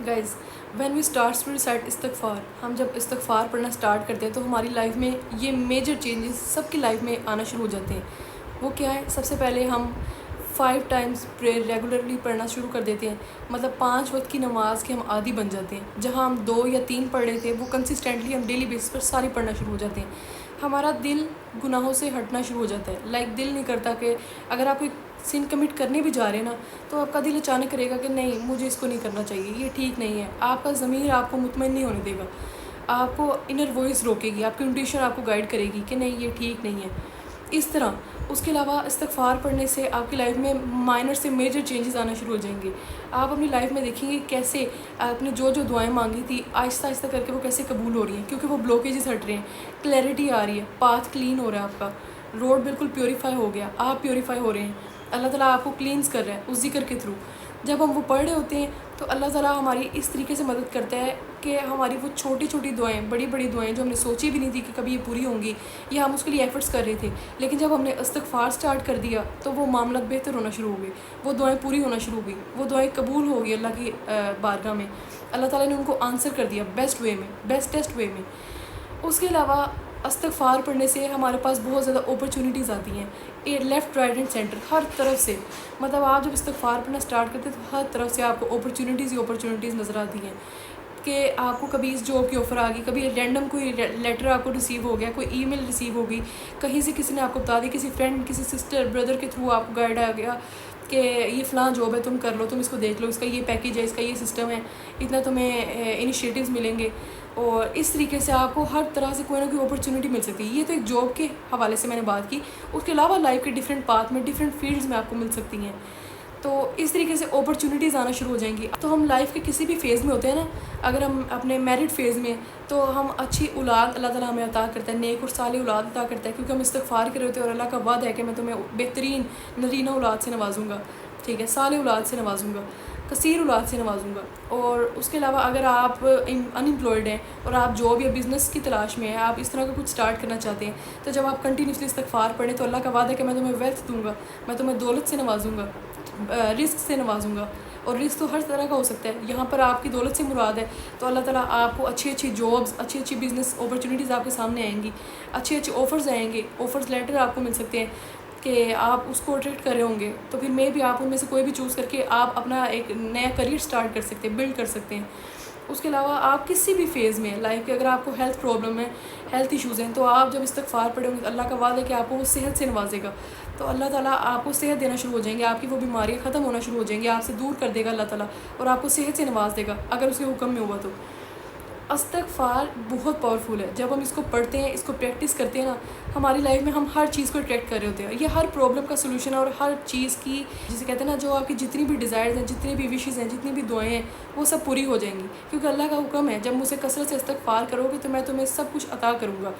Guys when we starts to recite استغفار، ہم جب استغفار پڑھنا اسٹارٹ کرتے ہیں تو ہماری لائف میں یہ میجر چینجز سب کی لائف میں آنا شروع ہو جاتے ہیں۔ وہ کیا ہے؟ سب سے پہلے ہم 5 ٹائمز پریئر ریگولرلی پڑھنا شروع کر دیتے ہیں، مطلب 5 وقت کی نماز کے ہم عادی بن جاتے ہیں۔ جہاں ہم 2 یا 3 پڑھ رہے تھے وہ کنسسٹنٹلی ہم ڈیلی بیسس پر ساری پڑھنا شروع ہو جاتے ہیں۔ ہمارا دل گناہوں سے ہٹنا شروع ہو جاتا ہے، دل نہیں کرتا کہ اگر آپ کوئی سن کمٹ کرنے بھی جا رہے ہیں نا تو آپ کا دل اچانک کرے گا کہ نہیں مجھے اس کو نہیں کرنا چاہیے، یہ ٹھیک نہیں ہے۔ آپ کا ضمیر آپ کو مطمئن نہیں ہونے دے گا، آپ کو انر وائس روکے گی، آپ کی انٹیویشن آپ کو گائیڈ کرے گی کہ نہیں یہ ٹھیک نہیں ہے۔ اس طرح اس کے علاوہ استغفار پڑھنے سے آپ کی لائف میں مائنر سے میجر چینجز آنا شروع ہو جائیں گے۔ آپ اپنی لائف میں دیکھیں گے کیسے آپ نے جو دعائیں مانگی تھی آہستہ آہستہ کر کے وہ کیسے قبول ہو رہی ہیں، کیونکہ وہ بلاکیجز ہٹ رہے ہیں، کلیئرٹی آ رہی ہے، پاتھ کلین ہو رہا ہے، آپ کا روڈ بالکل پیوریفائی ہو گیا، آپ پیوریفائی ہو رہے ہیں، اللہ تعالیٰ آپ کو کلینز کر رہا ہے اس ذکر کے تھرو۔ جب ہم وہ پڑھ رہے ہوتے ہیں تو اللہ تعالیٰ ہماری اس طریقے سے مدد کرتا ہے کہ ہماری وہ چھوٹی چھوٹی دعائیں، بڑی بڑی دعائیں جو ہم نے سوچی بھی نہیں تھی کہ کبھی یہ پوری ہوں گی یا ہم اس کے لیے ایفرٹس کر رہے تھے، لیکن جب ہم نے استغفار سٹارٹ کر دیا تو وہ معاملات بہتر ہونا شروع ہو گئے، وہ دعائیں پوری ہونا شروع ہو گئی، وہ دعائیں قبول ہو گئی اللہ کی بارگاہ میں۔ اللہ تعالیٰ نے ان کو آنسر کر دیا بیسٹ وے میں، بیسٹیسٹ وے میں۔ اس کے علاوہ استغفار پڑھنے سے ہمارے پاس بہت زیادہ اپرچونیٹیز آتی ہیں، لیفٹ رائٹ اینڈ سینٹر ہر طرف سے، مطلب آپ جب استغفار پڑھنا اسٹارٹ کرتے ہیں تو ہر طرف سے آپ کو اپرچونیٹیز ہی اپرچونیٹیز نظر آتی ہیں کہ آپ کو کبھی اس جاب کی آفر آ گئی، کبھی رینڈم کوئی لیٹر آپ کو ریسیو ہو گیا، کوئی ای میل ریسیو ہو گئی، کہیں سے کسی نے آپ کو بتا دی، کسی فرینڈ کسی سسٹر بردر کے تھرو آپ کو گائیڈ آ گیا کہ یہ فلاں جاب ہے تم کر لو، تم اس کو دیکھ لو، اس کا یہ پیکیج ہے، اس کا یہ سسٹم ہے، اتنا تمہیں انیشیٹیوز ملیں گے، اور اس طریقے سے آپ کو ہر طرح سے کوئی نہ کوئی اپرچونیٹی مل سکتی ہے۔ یہ تو ایک جاب کے حوالے سے میں نے بات کی، اس کے علاوہ لائف کے ڈفرینٹ پاتھ میں ڈفرینٹ فیلڈز میں آپ کو مل سکتی ہیں، تو اس طریقے سے اپرچونیٹیز آنا شروع ہو جائیں گی۔ تو ہم لائف کے کسی بھی فیز میں ہوتے ہیں نا، اگر ہم اپنے میرڈ فیز میں تو ہم اچھی اولاد اللہ تعالیٰ ہمیں عطا کرتا ہے، نیک اور صالح اولاد عطا کرتا ہے، کیونکہ ہم استغفار کر رہے ہوتے ہیں اور اللہ کا وعدہ ہے کہ میں تمہیں بہترین نرینہ اولاد سے نوازوں گا، ٹھیک ہے، صالح اولاد سے نوازوں گا، کثیر اولاد سے نوازوں گا۔ اور اس کے علاوہ اگر آپ انمپلائڈ ہیں اور آپ جاب یا بزنس کی تلاش میں ہیں، آپ اس طرح کا کچھ سٹارٹ کرنا چاہتے ہیں، تو جب آپ کنٹینیوسلی استغفار پڑھیں تو اللہ کا وعدہ ہے کہ میں تمہیں ویلتھ دوں گا، میں تمہیں دولت سے نوازوں گا، رزق سے نوازوں گا، اور رزق تو ہر طرح کا ہو سکتا ہے، یہاں پر آپ کی دولت سے مراد ہے تو اللہ تعالیٰ آپ کو اچھی اچھی جابز، اچھی اچھی بزنس اپرچونیٹیز آپ کے سامنے آئیں گی، اچھے اچھے آفرز آئیں گے، آفرز لیٹر آپ کو مل سکتے ہیں کہ آپ اس کو اٹریکٹ کر رہے ہوں گے، تو پھر میں بھی آپ ان میں سے کوئی بھی چوز کر کے آپ اپنا ایک نیا کریئر سٹارٹ کر سکتے ہیں، بلڈ کر سکتے ہیں۔ اس کے علاوہ آپ کسی بھی فیز میں لائف کے، اگر آپ کو ہیلتھ پرابلم ہے، ہیلتھ ایشوز ہیں، تو آپ جب استغفار پڑھیں گے اللہ کا وعدہ ہے کہ آپ کو وہ صحت سے نوازے گا، تو اللہ تعالیٰ آپ کو صحت دینا شروع ہو جائیں گے، آپ کی وہ بیماریاں ختم ہونا شروع ہو جائیں گی، آپ سے دور کر دے گا اللہ تعالیٰ، اور آپ کو صحت سے نواز دے گا اگر اس کے حکم میں ہوا تو۔ استغفار بہت پاورفل ہے، جب ہم اس کو پڑھتے ہیں، اس کو پریکٹس کرتے ہیں نا، ہماری لائف میں ہم ہر چیز کو اٹریکٹ کر رہے ہوتے ہیں، یہ ہر پرابلم کا سلوشن ہے، اور ہر چیز کی جسے کہتے ہیں نا، جو آپ کی جتنی بھی ڈیزائرز ہیں، جتنی بھی وشز ہیں، جتنی بھی دعائیں ہیں، وہ سب پوری ہو جائیں گی، کیونکہ اللہ کا حکم ہے جب مجھ سے کثرت سے استغفار کرو گے تو میں تمہیں سب کچھ عطا کروں گا،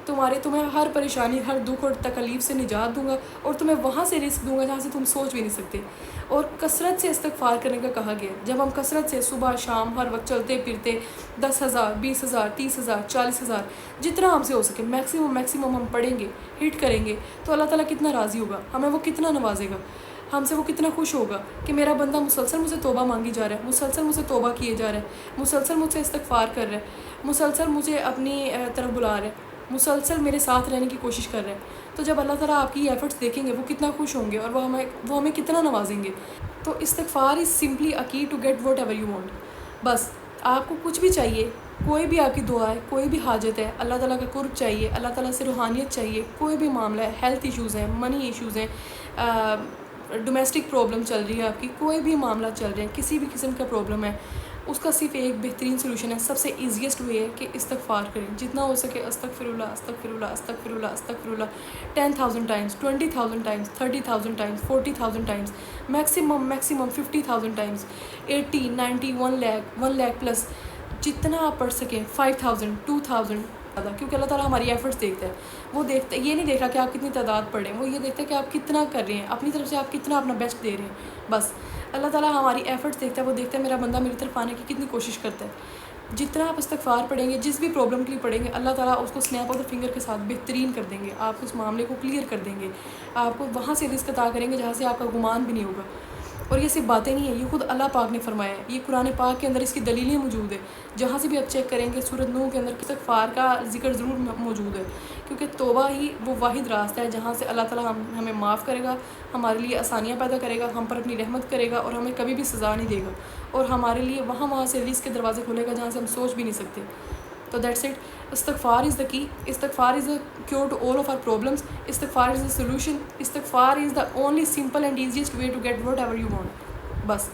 تمہیں ہر پریشانی، ہر دکھ اور تکلیف سے نجات دوں گا، اور تمہیں وہاں سے رزق دوں گا جہاں سے تم سوچ بھی نہیں سکتے۔ اور کثرت سے استغفار کرنے کا کہا گیا، جب ہم کثرت سے صبح شام ہر وقت چلتے پھرتے 10,000 20,000 30,000 40,000 جتنا ہم سے ہو سکے میکسیمم ہم پڑھیں گے، ہٹ کریں گے، تو اللہ تعالیٰ کتنا راضی ہوگا، ہمیں وہ کتنا نوازے گا، ہم سے وہ کتنا خوش ہوگا کہ میرا بندہ مسلسل مجھ سے توبہ مانگی جا رہا ہے، مسلسل مجھ سے توبہ کیے جا رہا ہے، مسلسل مجھ سے استغفار کر رہا ہے، مسلسل مجھے اپنی طرف بلا رہا ہے، مسلسل میرے ساتھ رہنے کی کوشش کر رہے ہیں۔ تو جب اللہ تعالیٰ آپ کی ایفرٹس دیکھیں گے وہ کتنا خوش ہوں گے، اور وہ ہمیں کتنا نوازیں گے۔ تو استغفار از simply a key to get what you want. بس آپ کو کچھ بھی چاہیے، کوئی بھی آپ کی دعا ہے، کوئی بھی حاجت ہے، اللہ تعالیٰ کا قرب چاہیے، اللہ تعالیٰ سے روحانیت چاہیے، کوئی بھی معاملہ ہے، ہیلتھ ایشوز ہیں، منی ایشوز ہیں، ڈومیسٹک پرابلم چل رہی ہے آپ کی، کوئی بھی معاملہ چل رہے ہیں، کسی بھی قسم کا پرابلم ہے، اس کا صرف ایک بہترین سلوشن ہے، سب سے ایزیسٹ وے ہے کہ استغفار کریں، جتنا ہو سکے استغفر اللہ استغفر اللہ استغفر اللہ استغفر اللہ 10,000 Times, 20,000 Times, 30,000 Times, 40,000 Times, maximum 50,000 Times, 80 90 1 lakh plus, جتنا آپ پڑھ سکیں، 5,000 2,000، کیونکہ اللہ تعالیٰ ہماری ایفرٹس دیکھتا ہے، وہ دیکھتا ہے، یہ نہیں دیکھ رہا کہ آپ کتنی تعداد پڑھیں، وہ یہ دیکھتا ہے کہ آپ کتنا کر رہے ہیں، اپنی طرف سے آپ کتنا اپنا بیسٹ دے رہے ہیں، بس اللہ تعالیٰ ہماری ایفرٹس دیکھتا ہے، وہ دیکھتا ہے میرا بندہ میری طرف آنے کی کتنی کوشش کرتا ہے۔ جتنا آپ استغفار پڑھیں گے، جس بھی پرابلم کے لیے پڑھیں گے، اللہ تعالیٰ اس کو اسنیپ آف دا فنگر کے ساتھ بہترین کر دیں گے، آپ اس معاملے کو کلیئر کر دیں گے، آپ کو وہاں سے رزق عطا کریں گے جہاں سے آپ کا گمان بھی نہیں ہوگا۔ اور یہ صرف باتیں نہیں ہیں، یہ خود اللہ پاک نے فرمایا ہے، یہ قرآن پاک کے اندر اس کی دلیلیں موجود ہے. جہاں سے بھی آپ چیک کریں گے سورۃ نوح کے اندر استغفار کا ذکر ضرور موجود ہے، کیونکہ توبہ ہی وہ واحد راستہ ہے جہاں سے اللہ تعالیٰ ہمیں معاف کرے گا، ہمارے لیے آسانیاں پیدا کرے گا، ہم پر اپنی رحمت کرے گا اور ہمیں کبھی بھی سزا نہیں دے گا، اور ہمارے لیے وہاں سے رزق کے دروازے کھولے گا جہاں سے ہم سوچ بھی نہیں سکتے. تو دیٹس اٹ. استغفار از دا کی. استغفار is the cure to all of our problems. استغفار از دا سولوشن. استغفار is the only simple and easiest way to get whatever you want. بس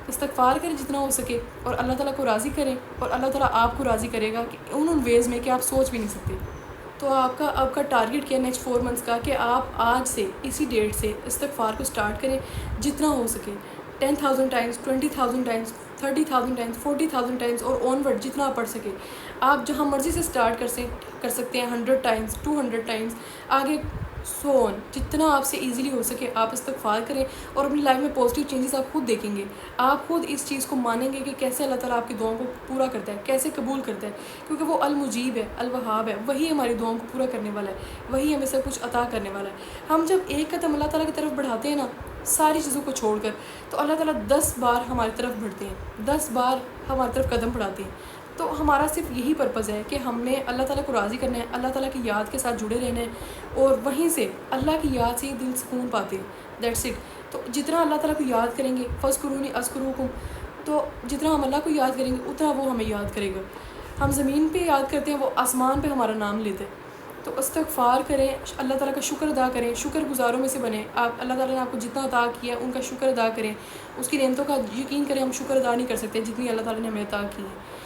استغفار کریں جتنا ہو سکے اور اللہ تعالیٰ کو راضی کریں، اور اللہ تعالیٰ آپ کو راضی کرے گا کہ ان ویز میں کہ آپ سوچ بھی نہیں سکتے. تو آپ کا ٹارگیٹ کیا نیکسٹ 4 منتھس کا، کہ آپ آج سے اسی ڈیٹ سے استغفار کو سٹارٹ کریں جتنا ہو سکے. 10,000 ٹائمز، 20,000 ٹائمز، 30,000 ٹائمز، 40,000 ٹائمز اور آن ورڈ جتنا آپ پڑھ سکیں. آپ جہاں مرضی سے سٹارٹ کر سکتے ہیں. 100 ٹائمز، 200 ٹائمز، آگے سو آن، جتنا آپ سے ایزیلی ہو سکے آپ استغفار کریں، اور اپنی لائف میں پازیٹیو چینجز آپ خود دیکھیں گے. آپ خود اس چیز کو مانیں گے کہ کیسے اللہ تعالیٰ آپ کی دعاؤں کو پورا کرتا ہے، کیسے قبول کرتا ہے، کیونکہ وہ المجیب ہے، الوہاب ہے. وہی ہماری دعاؤں کو پورا کرنے والا ہے، وہی ہمیں سب کچھ عطا کرنے والا ہے. ہم جب ایک قدم اللہ تعالیٰ کی طرف بڑھاتے ہیں نا ساری چیزوں کو چھوڑ کر، تو اللہ تعالیٰ 10 بار ہماری طرف بڑھتے ہیں، 10 بار ہماری طرف قدم بڑھاتے ہیں. تو ہمارا صرف یہی پرپز ہے کہ ہم نے اللہ تعالیٰ کو راضی کرنا ہے، اللہ تعالیٰ کی یاد کے ساتھ جڑے رہنا ہے، اور وہیں سے اللہ کی یاد سے ہی دل سکون پاتے ہیں. That's it. تو جتنا اللہ تعالیٰ کو یاد کریں گے، فَاذْكُرُونِی أَذْكُرْكُم، تو جتنا ہم اللہ کو یاد کریں گے اتنا وہ ہمیں یاد کرے گا. ہم زمین پہ یاد کرتے ہیں، وہ آسمان پہ ہمارا نام لیتے ہیں. تو استغفار کریں، اللہ تعالیٰ کا شکر ادا کریں، شکر گزاروں میں سے بنیں. آپ اللہ تعالیٰ نے آپ کو جتنا عطا کیا ہے ان کا شکر ادا کریں، اس کی نعمتوں کا یقین کریں. ہم شکر ادا نہیں کر سکتے جتنی اللہ تعالیٰ نے ہمیں عطا کی ہے،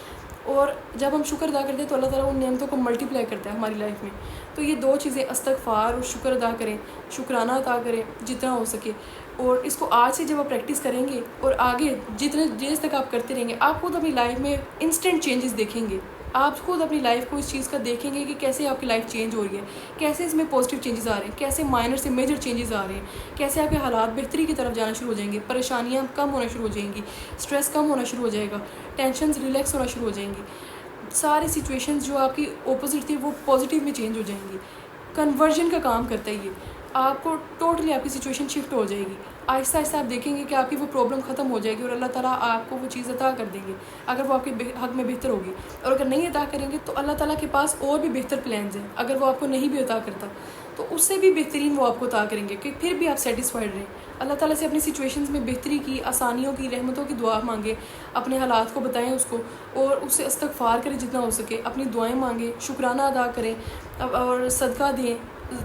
اور جب ہم شکر ادا کرتے ہیں تو اللہ تعالیٰ ان نعمتوں کو ملٹیپلائی کرتا ہے ہماری لائف میں. تو یہ 2 چیزیں، استغفار اور شکر ادا کریں، شکرانہ ادا کریں جتنا ہو سکے. اور اس کو آج سے جب آپ پریکٹس کریں گے اور آگے جتنے دیر تک آپ کرتے رہیں گے، آپ خود اپنی لائف میں انسٹنٹ چینجز دیکھیں گے. آپ خود اپنی لائف کو اس چیز کا دیکھیں گے کہ کیسے آپ کی لائف چینج ہو رہی ہے، کیسے اس میں پازیٹیو چینجز آ رہے ہیں، کیسے مائنر سے میجر چینجز آ رہے ہیں، کیسے آپ کے حالات بہتری کی طرف جانا شروع ہو جائیں گے، پریشانیاں کم ہونا شروع ہو جائیں گی، اسٹریس کم ہونا شروع ہو جائے گا، ٹینشنز ریلیکس ہونا شروع ہو جائیں گی. ساری سچویشنز جو آپ کی اپوزٹ تھی وہ پازیٹیو میں چینج ہو جائیں گی. کنورژن کا کام کرتا ہے یہ. آپ کو ٹوٹلی آپ کی سچویشن شفٹ ہو جائے گی. آہستہ آہستہ آپ دیکھیں گے کہ آپ کی وہ پرابلم ختم ہو جائے گی، اور اللہ تعالیٰ آپ کو وہ چیز عطا کر دیں گے اگر وہ آپ کے حق میں بہتر ہوگی. اور اگر نہیں عطا کریں گے تو اللہ تعالیٰ کے پاس اور بھی بہتر پلانز ہیں. اگر وہ آپ کو نہیں بھی عطا کرتا تو اس سے بھی بہترین وہ آپ کو عطا کریں گے کہ پھر بھی آپ سیٹسفائڈ رہیں. اللہ تعالیٰ سے اپنی سچویشنز میں بہتری کی، آسانیوں کی، رحمتوں کی دعا مانگے، اپنے حالات کو بتائیں اس کو، اور اس سے استغفار کریں جتنا ہو سکے، اپنی دعائیں مانگیں، شکرانہ ادا کریں، اور صدقہ دیں،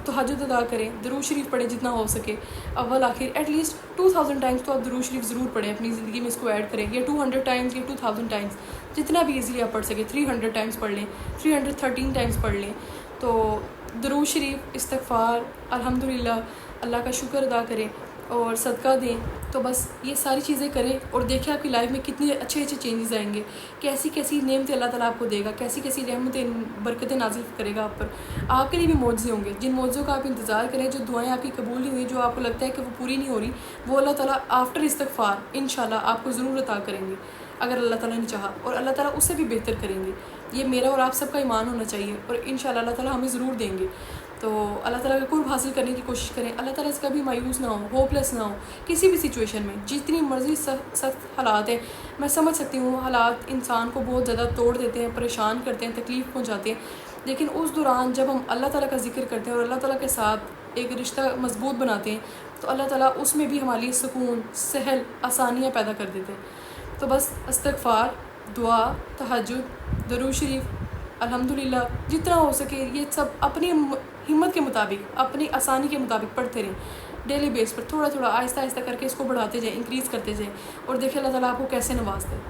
تہجد ادا کریں، درود شریف پڑھیں جتنا ہو سکے. اول آخر ایٹ لیسٹ 2,000 ٹائمز تو آپ درود شریف ضرور پڑھیں، اپنی زندگی میں اس کو ایڈ کریں. یا 200 ٹائمز یا 2,000 ٹائمز، جتنا بھی ایزیلی آپ پڑھ سکیں. 300 ٹائمز پڑھ لیں، 313 ٹائمز پڑھ لیں. تو درود شریف، استغفار، الحمدللہ، اللہ کا شکر ادا کریں اور صدقہ دیں. تو بس یہ ساری چیزیں کریں اور دیکھیں آپ کی لائف میں کتنے اچھے اچھے چینجز آئیں گے، کیسی کیسی نعمتیں اللہ تعالیٰ آپ کو دے گا، کیسی کیسی رحمتیں، برکتیں نازل کرے گا آپ پر. آپ کے لیے بھی معجزے ہوں گے، جن معجزوں کا آپ انتظار کریں، جو دعائیں آپ کی قبول نہیں ہوئی، جو آپ کو لگتا ہے کہ وہ پوری نہیں ہو رہی، وہ اللہ تعالیٰ آفٹر استغفار انشاءاللہ آپ کو ضرور عطا کریں گے اگر اللہ تعالیٰ نے چاہا، اور اللہ تعالیٰ اس سے بھی بہتر کریں گے. یہ میرا اور آپ سب کا ایمان ہونا چاہیے، اور انشاءاللہ اللہ تعالیٰ ہمیں ضرور دیں گے. تو اللہ تعالیٰ کا قرب حاصل کرنے کی کوشش کریں. اللہ تعالیٰ سے کبھی مایوس نہ ہو، ہوپ لیس نہ ہو کسی بھی سچویشن میں. جتنی مرضی سخت حالات ہیں، میں سمجھ سکتی ہوں حالات انسان کو بہت زیادہ توڑ دیتے ہیں، پریشان کرتے ہیں، تکلیف پہنچاتے ہیں، لیکن اس دوران جب ہم اللہ تعالیٰ کا ذکر کرتے ہیں اور اللہ تعالیٰ کے ساتھ ایک رشتہ مضبوط بناتے ہیں، تو اللہ تعالیٰ اس میں بھی ہمارے لیے سکون، سہل، آسانیاں پیدا کر دیتے ہیں. تو بس استغفار، دعا، تہجد، درود شریف، الحمدللہ، جتنا ہو سکے یہ سب اپنی ہمت کے مطابق، اپنی آسانی کے مطابق پڑھتے رہیں. ڈیلی بیس پر تھوڑا تھوڑا آہستہ آہستہ کر کے اس کو بڑھاتے جائیں، انکریز کرتے جائیں، اور دیکھیں اللہ تعالیٰ آپ کو کیسے نوازتا ہے.